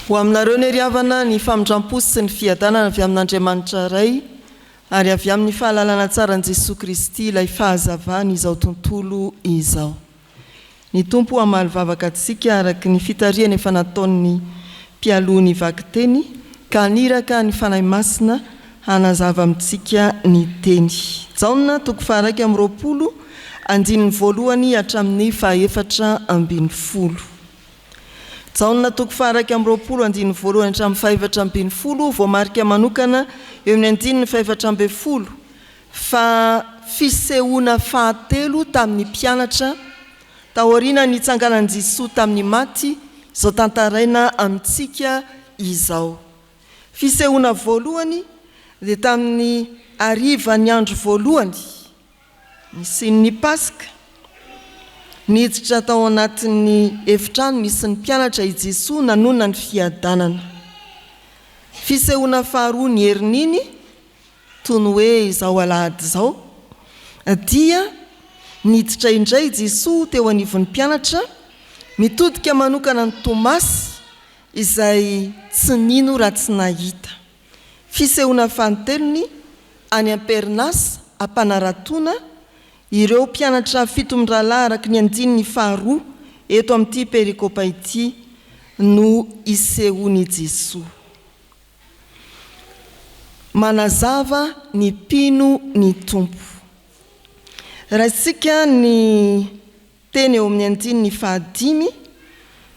Ho aminareo ny riavana ny famindram-posy sy ny fiadanana avy amin'Andriamanitra ray ary avy amin'ny fahalalana tsaran'i Jesosy Kristy ilay fahazavany izao tontolo izao. Ny Tompo hamaly vavaka antsika araka ny fitariana efa nataon'ny mpialohan'ny vaky-teny ka niraka ny fanahy masina hanazava amintsika ny teny. Jaona 2:20 andininy voalohany hatramin'ny 4:10. Jaona 2:20 andininy voalohany hatramin'ny 4:10 voamarika manokana eo amin'ny andininy 4:10 fa fisehoana fahatelo tamin'ny mpianatra taoriana ny tsanganan Jesosy tamin'ny maty izao tantaraina amintsika izao. Fisehoana voalohany dia tamin'ny harivan'ny andro voalohany ny sin'ny Paska niditra tao anatin'ny efitrano nisy ny mpianatra i Jesosy nanona ny fiadanana. Fisehoana faharoa ny herininy toy ny hoe izao alahady izao dia niditra indray Jesosy teo anivon'ny mpianatra mitodika manokana ny Tomasy izay tsy nino raha tsy nahita. Fisehoana fahatelony any Amperinasa ampanaratoana ireo mpianatra 7 araka ny andininy faharoa eto amin'ity perikopa ity no isehoany Jesosy. Manazava ny mpino ny Tompo. Rahatsika ny teny eo amin'ny andininy 5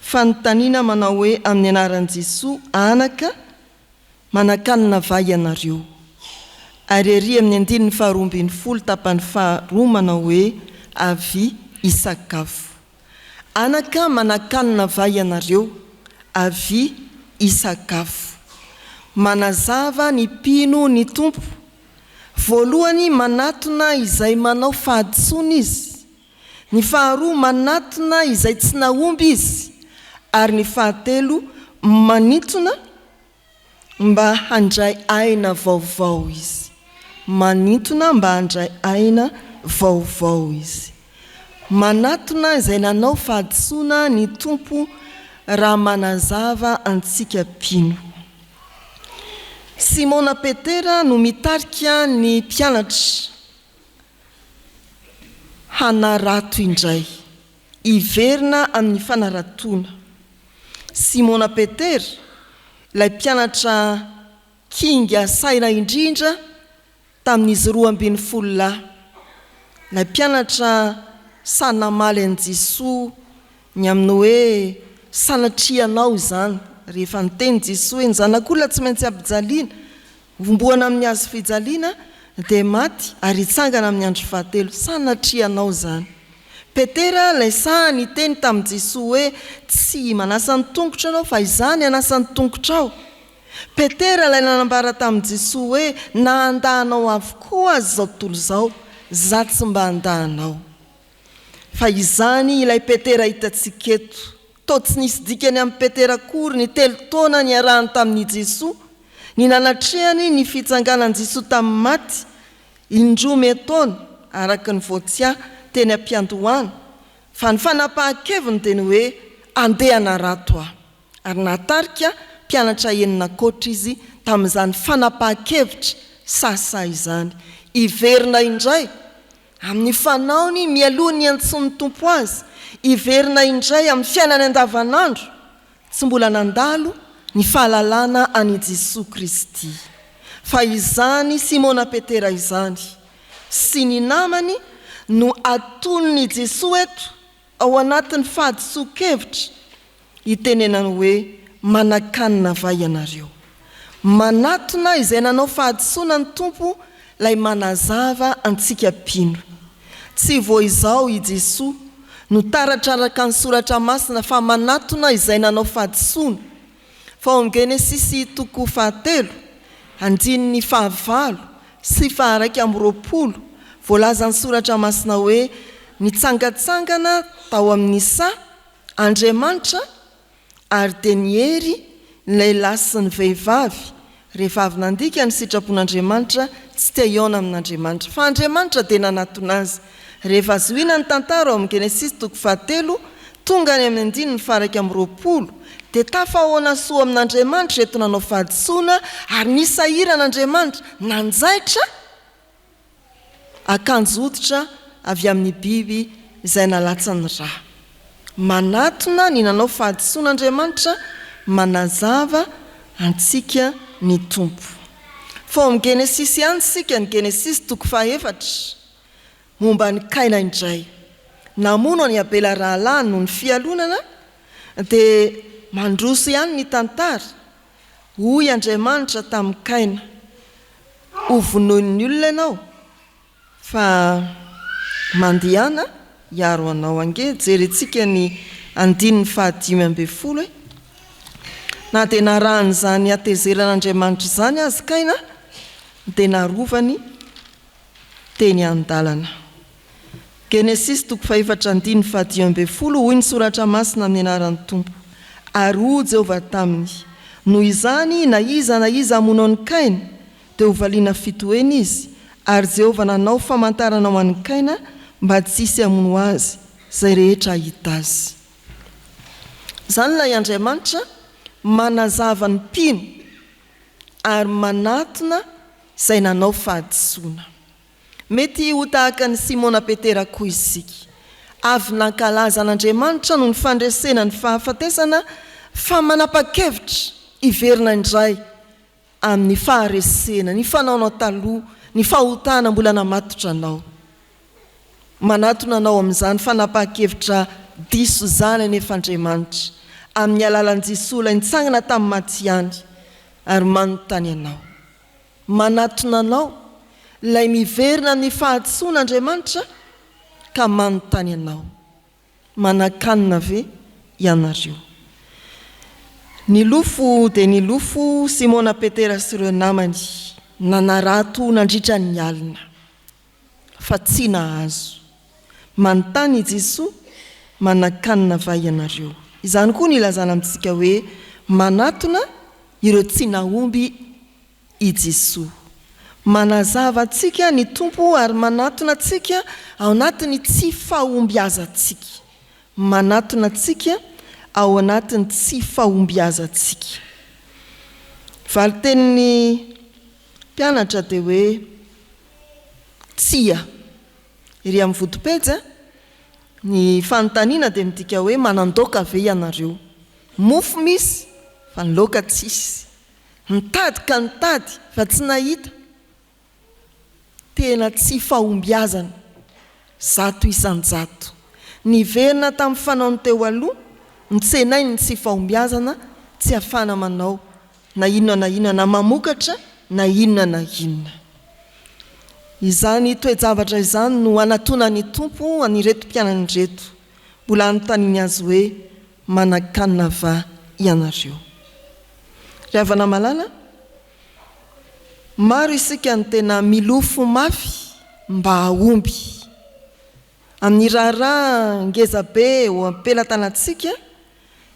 fanontaniana manao hoe amin'ny anaran'i Jesosy anaka manakanina vai ianareo. Ary ery amin'ny andininy 12 tapany faharoa manao hoe avy isakafo. Anaka manakanina vai ianareo, avy isakafo. Manazava ny mpino ny Tompo. Voalohany manatona izay manao fahadisoana izy. Ny faharoa manatona izay tsy naomby izy. Ary ny fahatelo manitona mba handray aina vaovao izy. Manitona mba handray aina vaovao izy. Manatona izay nanao fahadisoana ny Tompo raha manazava antsika mpino. Simona Petera no mitarika ny mpianatra hanarato indray, iverina amin'ny fanaratoana. Simona Petera, ilay mpianatra kinga saina indrindra tamin'izy 12 ilay mpianatra sanamaly an'i Jesosy ny amin'ny hoe sanatrianao izany. Rehefa niteny Jesosy hoe ny zanak'olona tsy maintsy ampijaliana, vomboana amin'ny hazo fijaliana dia maty ary hitsangana amin'ny andro fahatelo. Sanatrianao izany. Petera ilay sahany teny tamin'i Jesosy hoe tsy manasa ny tongotra anao fa izany anasa ny tongotrao. Petera ilay nanambara tamin'i Jesosy hoe na andahanao avokoa azy izao tontolo izao, za tsy mba andahanao. Fa izany ilay Petera hitantsika eto. Tsy nisy dikany amin'ny Petera kory ny 3 taona ny arahany tamin'i Jesosy, ny nanatrehany ny fitsanganan Jesosy tamin'ny maty, indromy taona araka ny voatsia teny am-piandohana. Fa ny fanapahan-keviny dia ny hoe andeha hanarato aho. Ary natarika mpianatra enina koatra izy tamin'izany fanapahan-kevitra sasa izany. Iverina indray amin'ny fanaony mialohan'ny antson'ny Tompo azy. Iverina indray amin'ny fiainany andavanandro, tsy mbola nandalo ny fahalalana ani Jesosy Kristy. Fa izany Simona Petera izany sy ny namany no aton'ny Jesosy eto ao anatin'ny fahadiso-kevitra itenenany hoe manakanina vai ianareo. Manatona izay nanao fahadisoana ny Tompo lay manazava antsika mpino. Tsy vo izao i Jesosy no taratraraka ny soratra masina fa manatona izay nanao fahadisoana. Fa ao amin'ny Genesisy 3 andininy 9 sy 20 voalaza ny soratra masina hoe nitsangatsangana tao amin'ny sa Andriamanitra ary dia nihery ny lehilahy sy ny vehivavy rehefa avy nandika ny sitrapon'Andriamanitra tsy te hiaona amin'Andriamanitra. Fa Andriamanitra dia nanatona azy. Rehefa zoina ny tantara ao amin'ny Genesisy 3 tonga any amin'ny andininy 20 dia tafahoana soa amin'Andriamanitra reto nanao fahadisoana ary nisahiran'Andriamanitra nanjaitra akanjo hoditra avy amin'ny biby izay nalatsany rà. Manatona ny nanao fahadisoan'Andriamanitra manazava antsika ny tompo. Fa amin'ny Genesisy ihany sika, ny Genesisy 4 momba ny Kaina indray. Namono ny Abela rahalahy noho ny fialonana dia mandroso ihany ny tantara. Hoy Andriamanitra tamin'ny Kaina, ho vonoin'ny olona ianao fa mandehana hiaro anao. Ange jerentsika ny 5:10 na dia narahany izany atezeran'Andriamanitra izany azy Kaina dia narovany teny an-dalana. Genesisy 4:10 hoy ny soratra masina amin'ny anaran'ny Tompo, ary hoy Jehovah taminy, noho izany na iza hamono ny Kaina dia hovaliana fitoena izy, ary Jehovah nanao famantarana ho an'ny Kaina mba tsy hisy hamono azy izay rehetra hita azy. Izany ilay Andriamanitra manazava ny mpino ary manatona izay nanao fahadisoana. Mety ho tahaka ny Simona Petera koa isika. Avy nankalaza an'Andriamanitra no ny fandresena ny fahafatesana fa manapa-kevitra iverina indray amin'ny faharesena, ny fanaonao taloha, ny fahotana mbola namatotra anao. Manatona anao amin'izany fanapa-kevitra diso izany anefa Andriamanitra amin'ny alalan'ny Jesosy ilay nitsangana tamin'ny maty ihany ary manontany anao. Manatona anao ilay miverina amin'ny fahadisoan'Andriamanitra ka manontany anao. Manakanina ve ianareo? Nilofo dia nilofo Simona Petera sy ireo namany, nanarato nandritra ny alina fa tsy nahazo. Manontany Jesosy, manakanina va ianareo? Izany koa nilazana amintsika hoe manatona ireo tsy nahomby i Jesosy. Manazava antsika ny Tompo ary manatona antsika ao anatiny tsy fahombiazantsika. Manatona antsika ao anatiny tsy fahombiazantsika. Valitenin'ny mpianatra dia hoe tsia. Iry amin'ny vodopejy ny fanontaniana dia midika hoe manandoka ve ianareo? Mofo misy fa ny laoka tsisy. Nitady ka nitady fa tsy nahita. Tena tsy fahombiazana 100%. Niverina tamin'ny fanaony teo aloha, nitsenainy ny tsy fahombiazana, tsy afana manao na inona na mamokatra na inona. Izany toe-javatra izany no anatona ny Tompo anireto mpianany reto. Mbola anontaniany azy hoe manakanina va ianareo? Ry havana malala, maro isika ny tena milofo mafy mba ahomby. Amin'ny raharaha ngeza be o ampelantanantsika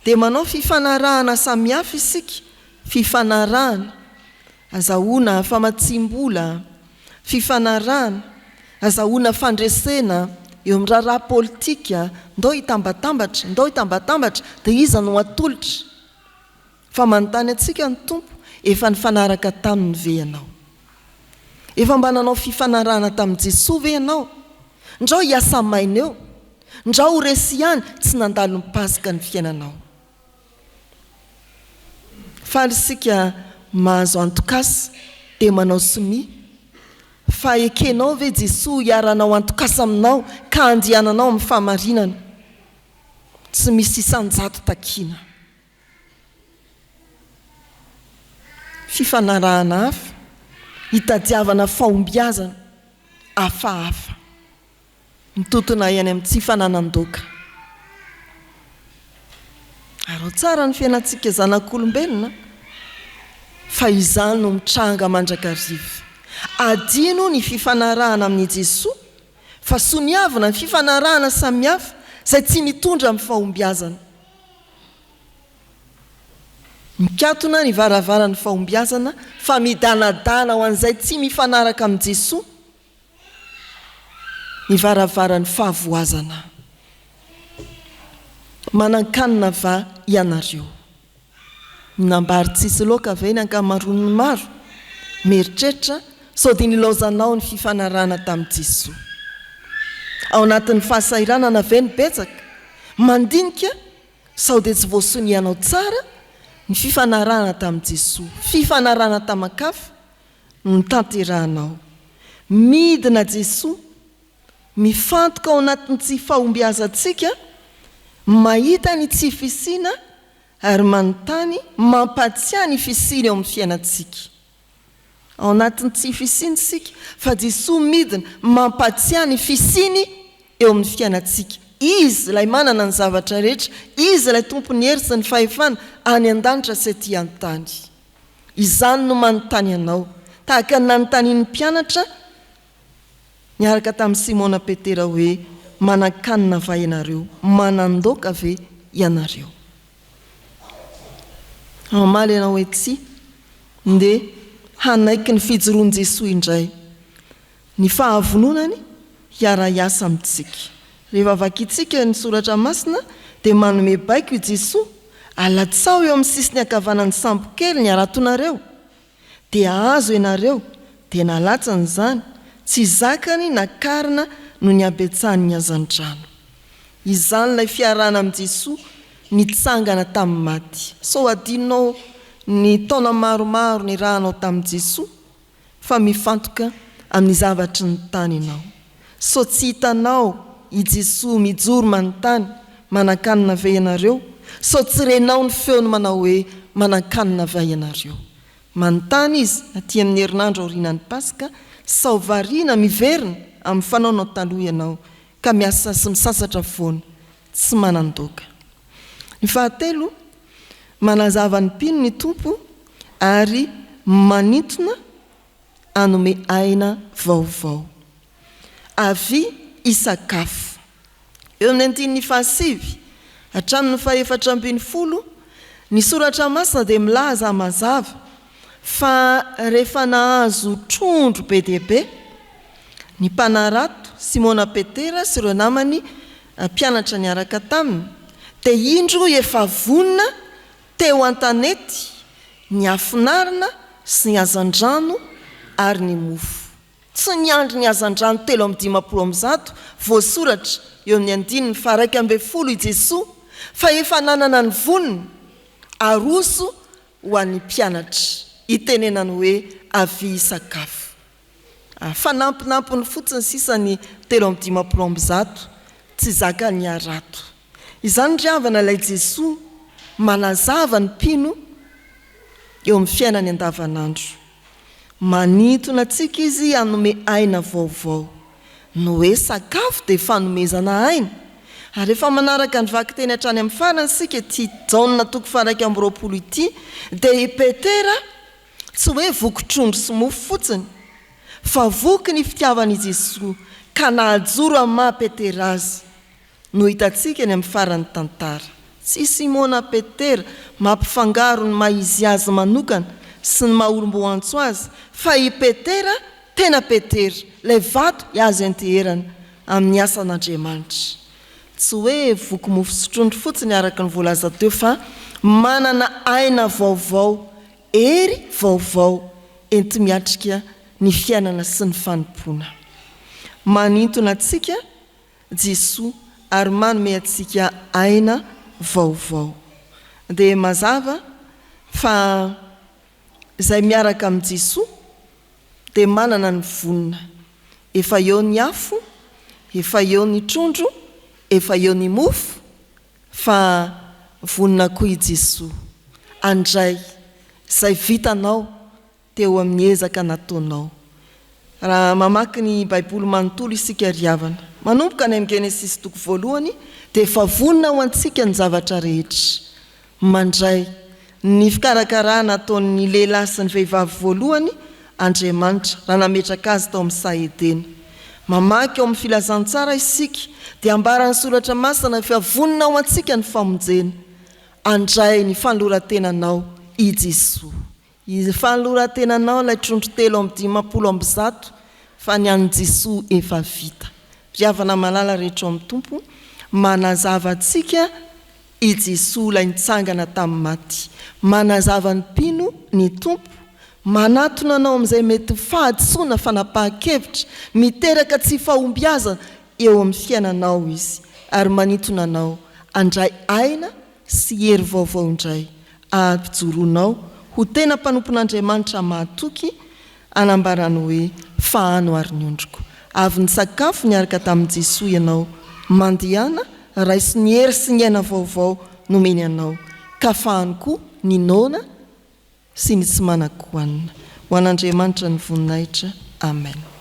dia manao fifanarahana samihafa isika. Fifanarahana azahoana famatsim-bola, fifanarahana azahoana fandresena eo amin'ny raharaha politika, ndao hitambatambatra dia iza no atolotra. Fa manontany antsika ny Tompo, efa nifanaraka taminy ve ianao? Efa mba nanao fifanarahana tamin'i Jesosy ve ianao? Ndrao hiasa maina eo, ndrao ho resy ihany, tsy nandalo mipasika ny fiainanao. Fa isika mahazo antokasa dia manao somi. Fa ekenao ve Jesosy hiaranao antokasa aminao ka andiananao amin'ny fahamarinana? Tsy misy isan-jato takiana. Fifanarahana hafa, hitadiavana fahombiazana hafahafa, mitotona ihany amin'ny tsy fananan-doka. Ary tsara ny fiainantsika zanak'olombelona, fa izany no mitranga mandrakariva. Adino ny fifanarahana amin'ny Jesosy, fa soniavana ny fifanarahana samihafa izay tsy mitondra amin'ny fahombiazana. Mikatona ny varavaran'ny fahombiazana fa midanadana ho an'izay tsy mifanaraka amin'ny Jesosy, ny varavaran'ny fahavoazana. Manankanina va ianareo? nambary tsisy loka ve ny ankamaron'ny maro mieritreritra sao dia nilozanao ny fifanarana tamin'i Jesosy. Ao anatin'ny fahasairanana ve ny betsaka mandinika sao dia tsy voasonianao tsara ny fifanarana tamin'i Jesosy, fifanarana taman-kafa no tanterahanao. Midina Jesosy, mifantoka ao anatin'ny tsy fahombiazantsika, mahita ny tsy fisiana ary manontany mampatsiahy ny fisiana eo amin'ny fiainantsika. Ao anatin'ny tsy fisiany sika fa Jesosy midina mampatsiahy ny fisiany eo amin'ny fiainantsika. Izy ilay manana ny zavatra rehetra, izy ilay tompony hery sy ny fahefana any an-danitra sy aty an-tany. Izany no manontany anao, tahaka ny nanontanian'ny mpianatra niaraka tamin'ny Simona Petera hoe manan-kanina va ianareo, manan-doka ve ianareo? Amaly ianao hoe tsy, nde hanaiky ny fijoroan'i Jesosy indray. Ny fahavononany hiara-iasa amintsika. Rehefa vakitsika ny soratra masina dia manome baiko i Jesosy, alatsao eo amin'ny sisiny ankavanan'ny sambo kely ny aratonareo, dia azo ianareo, dia nalatsany izany, tsy zakany nakarina no ny abetsahany ny hazan-drano. Izany ilay fiarana amin'i Jesosy nitsangana tamin'ny maty. So adinao ny taona maromaro ny rahanao tamin'i Jesosy fa mifantoka amin'ny zavatry ny tany ianao. So tsy hitanao i Jesosy mijoro manontany manan-kanina ve ianareo? So tsy renao ny feony manao hoe manan-kanina va ianareo? Manontany izy aty amin'ny herinandro aorianan'ny Paska, sao variana miverina amin'ny fanaonao taloha ianao ka miasa sy misasatra foana, tsy manan-doka. Ny fahatelo, manazava ny mpino ny tompo ary manintona anome aina vaovao. Avy isakafo. Eo amin'ny andininy fahasivy hatramin'ny fahaefatra ambin'ny folo, ny soratra masina dia milaza mazava fa rehefa nahazo trondro be dia be, ny mpanarato Simona Petera sy ireo namany mpianatra niaraka taminy, dia indro efa vonina teo an-tanety ny afinarina sy ny hazan-drano ary ny mofo. Tsy niandry ny hazan-drano 3:50 voasoratra eo amin'ny andininy fa 1:10 i Jesosy, fa efa nanana ny vonina aroso ho an'ny mpianatra, itenenany hoe avy sakafo. Fanampinampiny fotsiny sisany 3:50 tsy zaka ny arato. Izany riavana ilay Jesosy manazava ny mpino eo amin'ny fiainany andavanandro. Manintona antsika izy hanome aina vaovao. No hoe sakafo dia fanomezana aina. Ary rehefa manaraka ny vaky teny hatrany amin'ny farany sika ty jaonina toko 2:20 ity, dia i Petera tsy hoe voki-trondro sy mofo fotsiny, fa voky ny fitiavan'i Jesosy ka nahajoro amin'ny maha-Petera azy. No hitantsika ny amin'ny farany tantara. Tsy Simona Petera mampifangaro ny maizy azy manokana sy ny maha-olom-boantso azy, fa i Petera tena Petera, ilay vato azy anteherana amin'ny asan'Andriamanitra. Tsy hoe voky mofo sy trondro fotsiny araka ny voalaza teo, fa manana aina vaovao, ery vaovao enti miatrika ny fiainana sy ny fanompoana. Manintona antsika Jesosy ary manome antsika aina vaovao. Dia mazava fa izay miaraka amin'ny Jesosy dia manana ny vonina. Efa eo ny afo, efa eo ny trondro, efa eo ny mofo, fa vonina koa i Jesosy. Andray izay vitanao teo amin'ny ezaka nataonao. Raha mamaky ny Baiboly manontolo isika riavana, manomboka ny amin'ny Genesis toko 1 dia efa vonina ho antsika ny zavatra rehetra. Mandray ny fikarakarana ataon'ny lehilahy sy ny vehivavy voalohany Andriamanitra raha nametraka azy tao amin'ny Saedena. Mamaky ao amin'ny filazantsara isika dia ambarany soratra masina fa vonina ho antsika ny famonjena. Andray ny fanoloran-tenanao i Jesosy. Izy fanoloran-tenanao ilay trondro 3:50 fa ny an'i Jesosy efa vita. Riavana malala rehetra amin'ny tompo, manazava antsika i Jesosy ilay nitsangana tamin'ny maty. Manazava ny mpino ny tompo, manatona anao amin'izay mety fahadisoana fanapahan-kevitra, miteraka tsy fahombiazana eo amin'ny fiainanao izy, ary manintona anao andray aina sy hery vaovao indray, ampijoroanao ho tena mpanompon'Andriamanitra mahatoky, anambarany hoe fahano ary ny ondriko. Avy ny sakafo niaraka tamin'i Jesosy ianao, mandehana raisy ny hery sy ny aina vaovao nomeny anao, ka fahany koa ny nona sy ny tsy manan-kohanina. Ho an'Andriamanitra ny voninahitra. Amen.